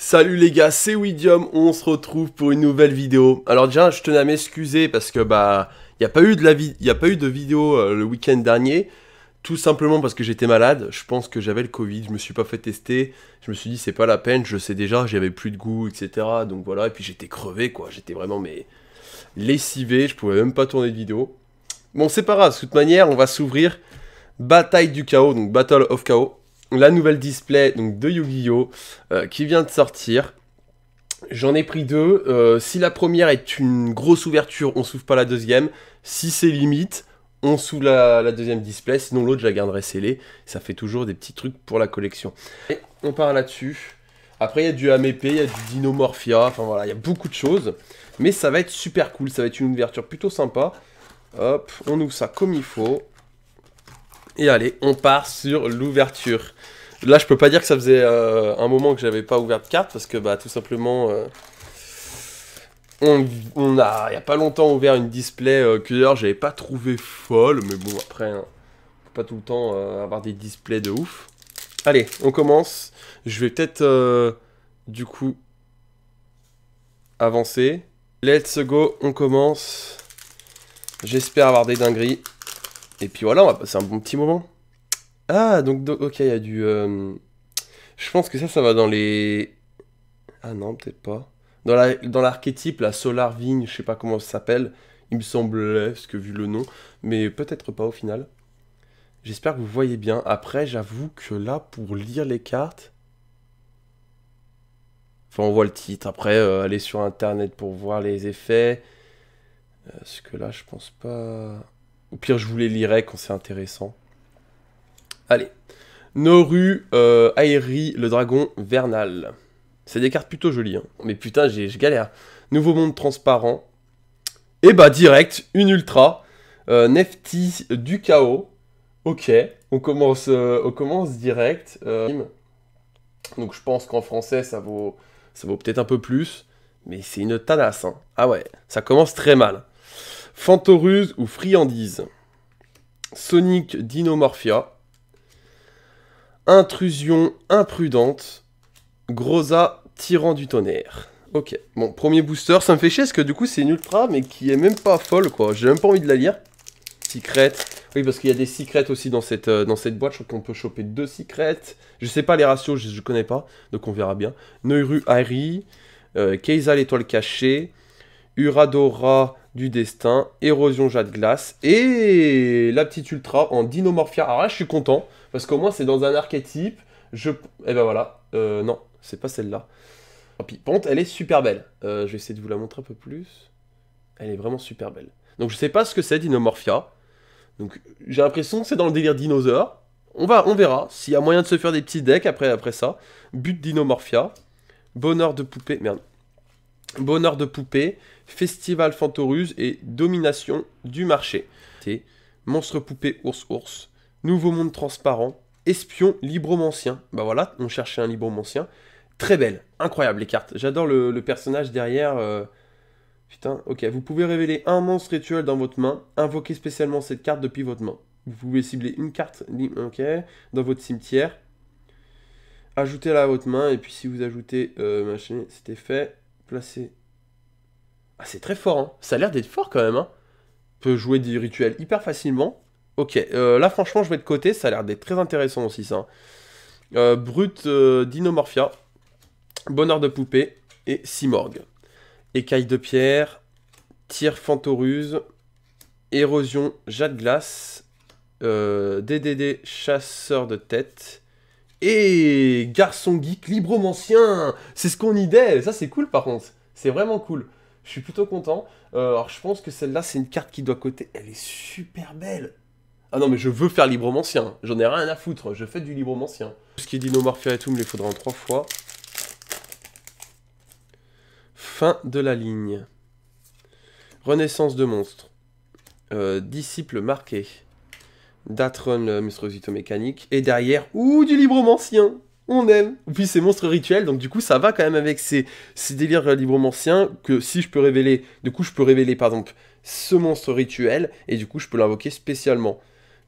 Salut les gars, c'est Widium, on se retrouve pour une nouvelle vidéo. Alors déjà, je tenais à m'excuser parce que il n'y a pas eu de vidéo le week-end dernier. Tout simplement parce que j'étais malade, je pense que j'avais le Covid, je me suis pas fait tester. Je me suis dit c'est pas la peine, je sais déjà, j'avais plus de goût, etc. Donc voilà, et puis j'étais crevé quoi, j'étais vraiment lessivé, je pouvais même pas tourner de vidéo. Bon c'est pas grave, de toute manière on va s'ouvrir Bataille du Chaos, donc Battle of Chaos. La nouvelle display donc, de Yu-Gi-Oh! Qui vient de sortir. J'en ai pris deux. Si la première est une grosse ouverture, on s'ouvre pas la deuxième. Si c'est limite, on s'ouvre la deuxième display. Sinon l'autre, je la garderai scellée. Ça fait toujours des petits trucs pour la collection. Et on part là-dessus. Après, il y a du Amépé, il y a du Dinomorphia. Enfin voilà, il y a beaucoup de choses. Mais ça va être super cool. Ça va être une ouverture plutôt sympa. Hop, on ouvre ça comme il faut. Et allez, on part sur l'ouverture. Là, je peux pas dire que ça faisait un moment que j'avais pas ouvert de carte, parce que tout simplement, il y a pas longtemps ouvert une display que d'ailleurs j'avais pas trouvé folle, mais bon après, hein, faut pas tout le temps avoir des displays de ouf. Allez, on commence. Je vais peut-être du coup avancer. Let's go, on commence. J'espère avoir des dingueries. Et puis voilà, on va passer un bon petit moment. Ah, donc ok, il y a du... Je pense que ça va dans les... Ah non, peut-être pas. Dans l'archétype, la Solar Vigne, je sais pas comment ça s'appelle. Il me semble, parce que vu le nom. Mais peut-être pas au final. J'espère que vous voyez bien. Après, j'avoue que là, pour lire les cartes... Enfin, on voit le titre. Après, aller sur Internet pour voir les effets. Parce que là, je pense pas... Au pire, je vous les lirai quand c'est intéressant. Allez. Noru, Airi, le dragon vernal. C'est des cartes plutôt jolies, hein. Mais putain, je galère. Nouveau monde transparent. Et direct, une ultra. Nefti du chaos. Ok, on commence direct. Donc je pense qu'en français, ça vaut peut-être un peu plus. Mais c'est une tanasse, hein. Ah ouais, ça commence très mal. Fantoruse ou friandise. Sonic Dinomorphia. Intrusion imprudente. Groza tyran du tonnerre. Ok, bon, premier booster. Ça me fait chier parce que du coup c'est une ultra mais qui est même pas folle quoi. J'ai même pas envie de la lire. Secret. Oui, parce qu'il y a des secrets aussi dans cette boîte. Je crois qu'on peut choper 2 secrets. Je sais pas les ratios, je connais pas. Donc on verra bien. Noru Airi. Keisa l'étoile cachée. Uradora du destin, érosion jade glace, et la petite ultra en Dinomorphia. Alors là, je suis content, parce qu'au moins, c'est dans un archétype. Et ben voilà. Non, c'est pas celle-là. Par contre, elle est super belle. Je vais essayer de vous la montrer un peu plus. Elle est vraiment super belle. Donc, je sais pas ce que c'est, Dinomorphia. Donc, j'ai l'impression que c'est dans le délire dinosaure. On verra s'il y a moyen de se faire des petits decks après ça. But Dinomorphia. Bonheur de poupée. Merde. Bonheur de poupée, Festival Fantoruse et Domination du marché. C'est Monstre poupée ours, Nouveau monde transparent, Espion libromancien. Bah voilà, on cherchait un libromancien. Très belle, incroyable les cartes. J'adore le personnage derrière. Putain, ok. Vous pouvez révéler un monstre rituel dans votre main. Invoquer spécialement cette carte depuis votre main. Vous pouvez cibler une carte dans votre cimetière. Ajoutez-la à votre main. Et puis si vous ajoutez machin, c'était fait. Placé. Ah, c'est très fort, hein. Ça a l'air d'être fort quand même, hein. Peut jouer des rituels hyper facilement. Ok, là franchement, je vais de côté. Ça a l'air d'être très intéressant aussi, ça. Brut Dinomorphia. Bonheur de poupée. Et Simorgue. Écaille de pierre. Tir Fantoruse. Érosion jade glace. DDD chasseur de tête. Et garçon geek libromancien. C'est ce qu'on idée. Ça c'est cool par contre. C'est vraiment cool. Je suis plutôt content. Alors je pense que celle-là c'est une carte qui doit coter. Elle est super belle. Ah non mais je veux faire libromancien. J'en ai rien à foutre. Je fais du libromancien. Tout ce qui est Dinomorphia et tout me les faudra en 3 fois. Fin de la ligne. Renaissance de monstre. Disciple marqué. Datron, monstruosité mécanique. Et derrière, du libromancien. On aime. Puis c'est monstre rituel, donc du coup ça va quand même avec ces délires libromanciens que si je peux révéler, du coup je peux révéler par exemple ce monstre rituel et du coup je peux l'invoquer spécialement.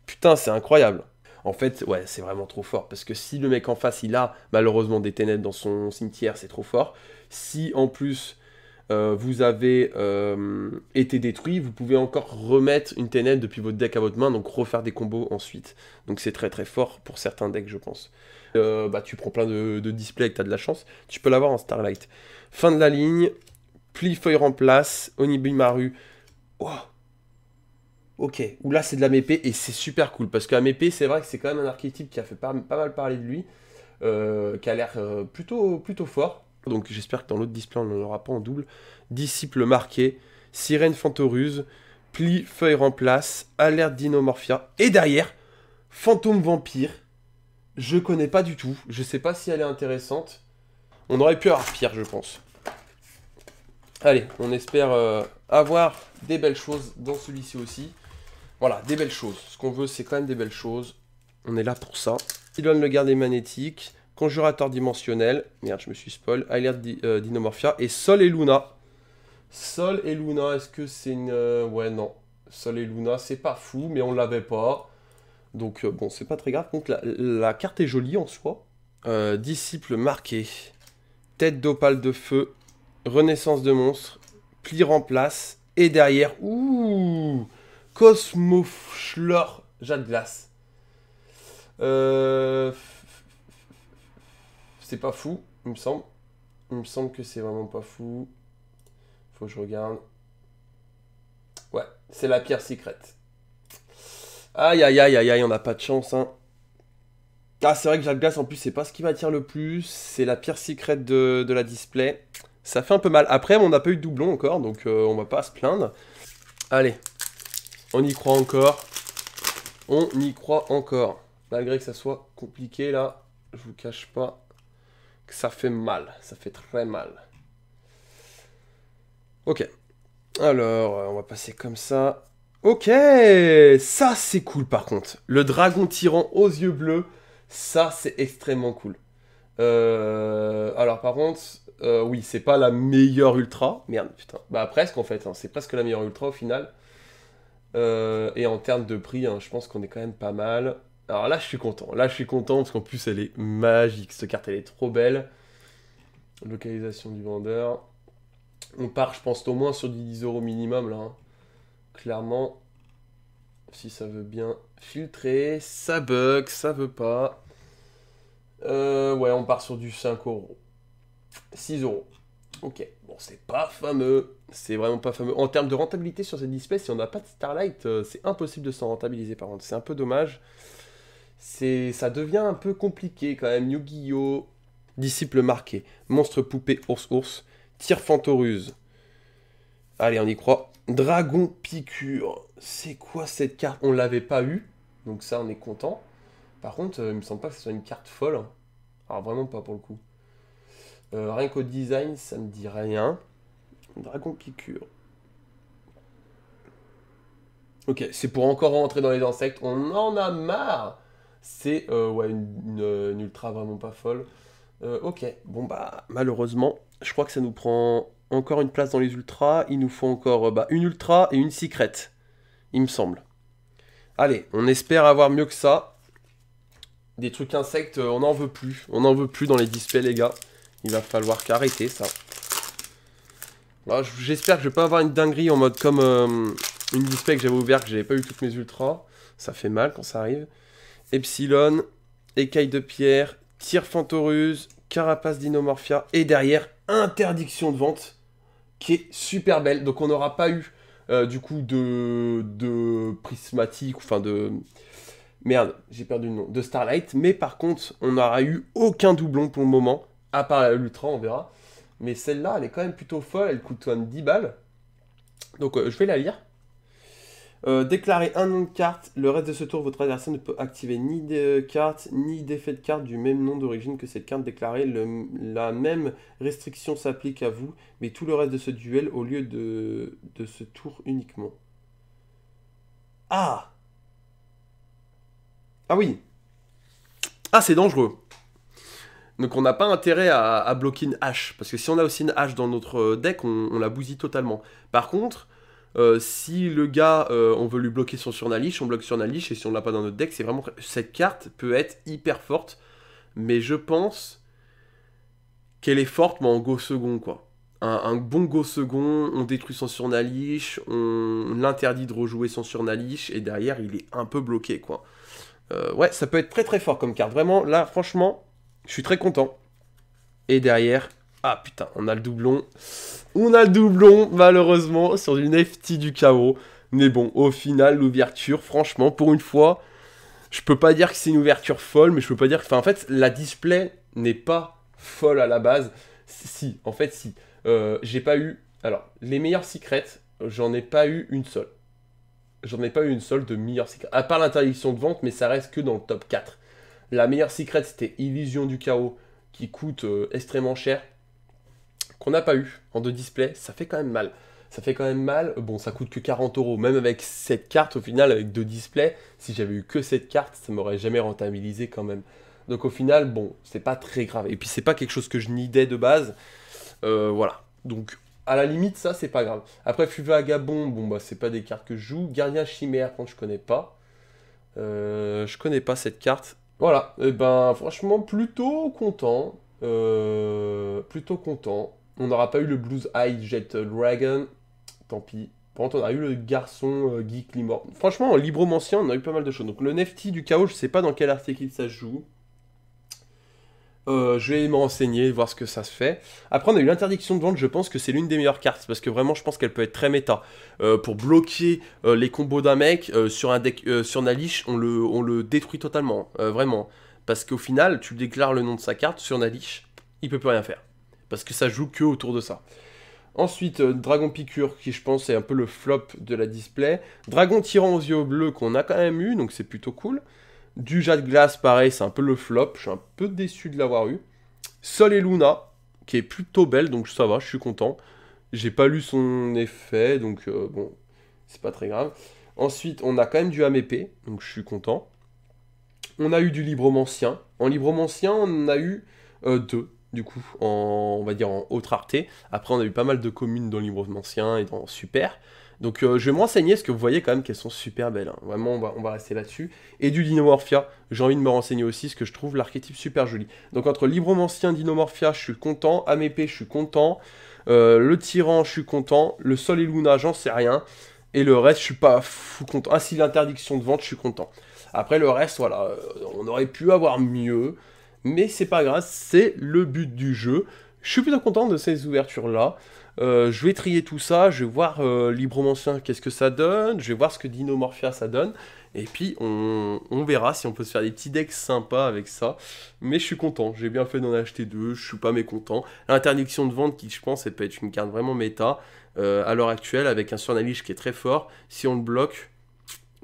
Putain, c'est incroyable. En fait, ouais, c'est vraiment trop fort. Parce que si le mec en face, il a malheureusement des ténèbres dans son cimetière, c'est trop fort. Si en plus vous avez été détruit, vous pouvez encore remettre une ténèbre depuis votre deck à votre main, donc refaire des combos ensuite. Donc c'est très très fort pour certains decks, je pense. Bah, tu prends plein de displays et que tu as de la chance, tu peux l'avoir en Starlight. Fin de la ligne, pli feuille remplace, Onibimaru. Oh. Ok, ou là c'est de la mépée et c'est super cool parce qu'un mépée c'est vrai que c'est quand même un archétype qui a fait pas mal parler de lui, qui a l'air plutôt fort. Donc j'espère que dans l'autre display on n'en aura pas en double. Disciple marqué, sirène fantoruse, pli feuille remplace, alerte dinomorphia et derrière fantôme vampire. Je connais pas du tout, je sais pas si elle est intéressante. On aurait pu avoir pire je pense. Allez, on espère avoir des belles choses dans celui-ci aussi. Voilà, des belles choses. Ce qu'on veut, c'est quand même des belles choses. On est là pour ça. Pylone le gardien magnétique. Conjurateur dimensionnel. Merde, je me suis spoil. Alerte Dinomorphia. Et Sol et Luna. Sol et Luna, est-ce que c'est une... ouais, non. Sol et Luna, c'est pas fou, mais on l'avait pas. Donc, bon, c'est pas très grave. Donc, la carte est jolie en soi. Disciple marqué. Tête d'opale de feu. Renaissance de monstre. Pli remplace. Et derrière... Ouh, Cosmofleur Jade Glace. C'est pas fou, il me semble. Il me semble que c'est vraiment pas fou. Faut que je regarde. Ouais, c'est la pierre secrète. Aïe, aïe, aïe, aïe, aïe, on n'a pas de chance, hein. Ah, c'est vrai que Jade Glace, en plus, c'est pas ce qui m'attire le plus. C'est la pierre secrète de la display. Ça fait un peu mal. Après, on n'a pas eu de doublon encore, donc on va pas se plaindre. Allez. On y croit encore. On y croit encore. Malgré que ça soit compliqué là, je vous cache pas que ça fait mal. Ça fait très mal. Ok. Alors, on va passer comme ça. Ok. Ça, c'est cool par contre. Le dragon tyran aux yeux bleus. Ça, c'est extrêmement cool. Alors par contre, oui, c'est pas la meilleure ultra. Merde, putain. Bah presque en fait. Hein. C'est presque la meilleure ultra au final. Et en termes de prix, hein, je pense qu'on est quand même pas mal. Alors là, je suis content. Là, je suis content parce qu'en plus, elle est magique. Cette carte, elle est trop belle. Localisation du vendeur. On part, je pense, au moins sur du 10 € minimum, là. Hein. Clairement. Si ça veut bien filtrer. Ça bug, ça veut pas. Ouais, on part sur du 5 €. 6 €. Ok, bon, c'est pas fameux. C'est vraiment pas fameux. En termes de rentabilité sur ces displays, si on n'a pas de Starlight, c'est impossible de s'en rentabiliser par contre. C'est un peu dommage. Ça devient un peu compliqué quand même. Yu-Gi-Oh! Disciple marqué. Monstre poupée ours-ours. Tir fantoruse. Allez, on y croit. Dragon piqûre. C'est quoi cette carte? On l'avait pas eu. Donc ça, on est content. Par contre, il me semble pas que ce soit une carte folle. Hein. Alors vraiment pas pour le coup. Rien qu'au design, ça me dit rien. Dragon piqûre. Ok, c'est pour encore rentrer dans les insectes. On en a marre. C'est ouais, une ultra vraiment pas folle. Ok, bon bah malheureusement, je crois que ça nous prend encore une place dans les ultras. Il nous faut encore bah, une ultra et une secret, il me semble. Allez, on espère avoir mieux que ça. Des trucs insectes, on n'en veut plus. On n'en veut plus dans les displays, les gars. Il va falloir qu'arrêter ça. J'espère que je vais pas avoir une dinguerie en mode comme une display que j'avais ouverte, que j'avais pas eu toutes mes ultras. Ça fait mal quand ça arrive. Epsilon, écaille de pierre, tir fantoruse, carapace dinomorphia. Et derrière, interdiction de vente, qui est super belle. Donc on n'aura pas eu du coup de prismatique, enfin de... Merde, j'ai perdu le nom. De Starlight. Mais par contre, on n'aura eu aucun doublon pour le moment. À part l'ultra, on verra. Mais celle-là, elle est quand même plutôt folle. Elle coûte quand même 10 balles. Donc, je vais la lire. Déclarez un nom de carte. Le reste de ce tour, votre adversaire ne peut activer ni de carte, ni d'effet de carte du même nom d'origine que cette carte déclarée. La même restriction s'applique à vous, mais tout le reste de ce duel au lieu de ce tour uniquement. Ah! Ah oui! Ah, c'est dangereux! Donc on n'a pas intérêt à bloquer une hache, parce que si on a aussi une hache dans notre deck, on la bousille totalement. Par contre, Si le gars, on veut lui bloquer son Surnalish, on bloque Surnalish, et si on l'a pas dans notre deck, c'est vraiment... Cette carte peut être hyper forte, mais je pense qu'elle est forte, mais en go second, quoi. Un bon go second, on détruit son Surnalish, on l'interdit de rejouer son Surnalish, et derrière, il est un peu bloqué, quoi. Ouais, ça peut être très très fort comme carte. Vraiment, là, franchement, je suis très content. Et derrière... Ah putain, on a le doublon. On a le doublon, malheureusement, sur une FT du chaos. Mais bon, au final, l'ouverture, franchement, pour une fois, je peux pas dire que c'est une ouverture folle, mais je peux pas dire que... Enfin, en fait, la display n'est pas folle à la base. Si, en fait, si. J'ai pas eu... Alors, les meilleurs secrets, j'en ai pas eu une seule. J'en ai pas eu une seule de meilleure secret. À part l'interdiction de vente, mais ça reste que dans le top 4. La meilleure secret, c'était Illusion du chaos, qui coûte extrêmement cher. Qu'on n'a pas eu en 2 displays, ça fait quand même mal. Ça fait quand même mal, bon ça coûte que 40 €, même avec cette carte au final, avec 2 displays, si j'avais eu que cette carte, ça m'aurait jamais rentabilisé quand même. Donc au final, bon, c'est pas très grave. Et puis c'est pas quelque chose que je nidais de base, voilà. Donc à la limite, ça c'est pas grave. Après Fuve Vagabond, bon bah c'est pas des cartes que je joue. Gardien Chimère, quand je connais pas. Je connais pas cette carte. Voilà, et ben franchement plutôt content. Plutôt content. On n'aura pas eu le Blues Eye Jet Dragon. Tant pis. Par contre, on a eu le garçon Geek Limor. Franchement, en libromancien, on a eu pas mal de choses. Donc, le Nefty du chaos, je sais pas dans quel article ça se joue. Je vais me renseigner, voir ce que ça se fait. Après, on a eu l'interdiction de vente. Je pense que c'est l'une des meilleures cartes. Parce que vraiment, je pense qu'elle peut être très méta. Pour bloquer les combos d'un mec sur un deck sur Nalish, on le détruit totalement. Vraiment. Parce qu'au final, tu déclares le nom de sa carte sur Nalish, il peut plus rien faire. Parce que ça joue que autour de ça. Ensuite, Dragon Piqûre, qui je pense est un peu le flop de la display. Dragon Tyran aux yeux bleus, qu'on a quand même eu, donc c'est plutôt cool. Du Jade Glace, pareil, c'est un peu le flop. Je suis un peu déçu de l'avoir eu. Sol et Luna, qui est plutôt belle, donc ça va, je suis content. J'ai pas lu son effet, donc bon, c'est pas très grave. Ensuite, on a quand même du Amépée, donc je suis content. On a eu du Libromancien. En Libromancien, on a eu 2. Du coup, on va dire en haute rareté. Après, on a eu pas mal de communes dans Libromancien et dans Super. Donc, je vais me renseigner, parce que vous voyez quand même qu'elles sont super belles. Hein. Vraiment, on va rester là-dessus. Et du Dinomorphia, j'ai envie de me renseigner aussi, parce que je trouve l'archétype super joli. Donc, entre Libromancien, Dinomorphia, je suis content. Amépée, je suis content. Le Tyran, je suis content. Le Sol et Luna, j'en sais rien. Et le reste, je suis pas fou content. Ah, si, l'interdiction de vente, je suis content. Après, le reste, voilà, on aurait pu avoir mieux. Mais c'est pas grave, c'est le but du jeu. Je suis plutôt content de ces ouvertures-là. Je vais trier tout ça, je vais voir Libromancien qu'est-ce que ça donne, je vais voir ce que Dinomorphia ça donne, et puis on verra si on peut se faire des petits decks sympas avec ça. Mais je suis content, j'ai bien fait d'en acheter 2, je suis pas mécontent. L'interdiction de vente qui je pense elle peut être une carte vraiment méta à l'heure actuelle avec un Surnalish qui est très fort, si on le bloque...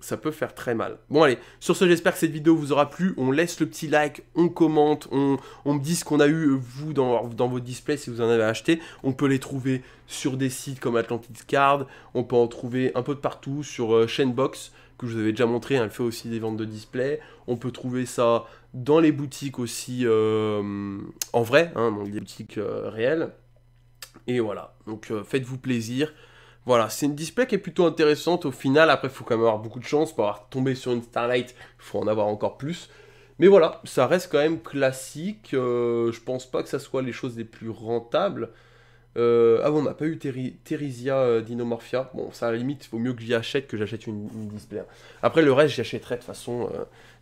ça peut faire très mal. Bon allez, sur ce j'espère que cette vidéo vous aura plu, on laisse le petit like, on commente, on me dit ce qu'on a eu vous dans vos displays si vous en avez acheté. On peut les trouver sur des sites comme Atlantis Card, on peut en trouver un peu de partout sur Chainbox, que je vous avais déjà montré, hein, elle fait aussi des ventes de displays. On peut trouver ça dans les boutiques aussi en vrai, hein, donc des boutiques réelles. Et voilà, donc faites-vous plaisir. Voilà, c'est une display qui est plutôt intéressante au final. Après, il faut quand même avoir beaucoup de chance pour avoir tombé sur une Starlight. Il faut en avoir encore plus. Mais voilà, ça reste quand même classique. Je pense pas que ça soit les choses les plus rentables. Ah bon, on n'a pas eu Theresia Dinomorphia. Bon, ça à la limite, il vaut mieux que j'y achète que j'achète une display. Après, le reste, j'y achèterai de toute façon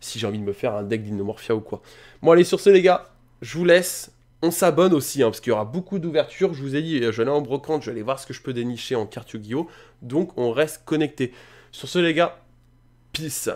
si j'ai envie de me faire un deck Dinomorphia ou quoi. Bon, allez, sur ce, les gars, je vous laisse. On s'abonne aussi, hein, parce qu'il y aura beaucoup d'ouvertures. Je vous ai dit, je vais aller en brocante, je vais aller voir ce que je peux dénicher en carte Yu-Gi-Oh! Donc, on reste connecté. Sur ce, les gars, peace.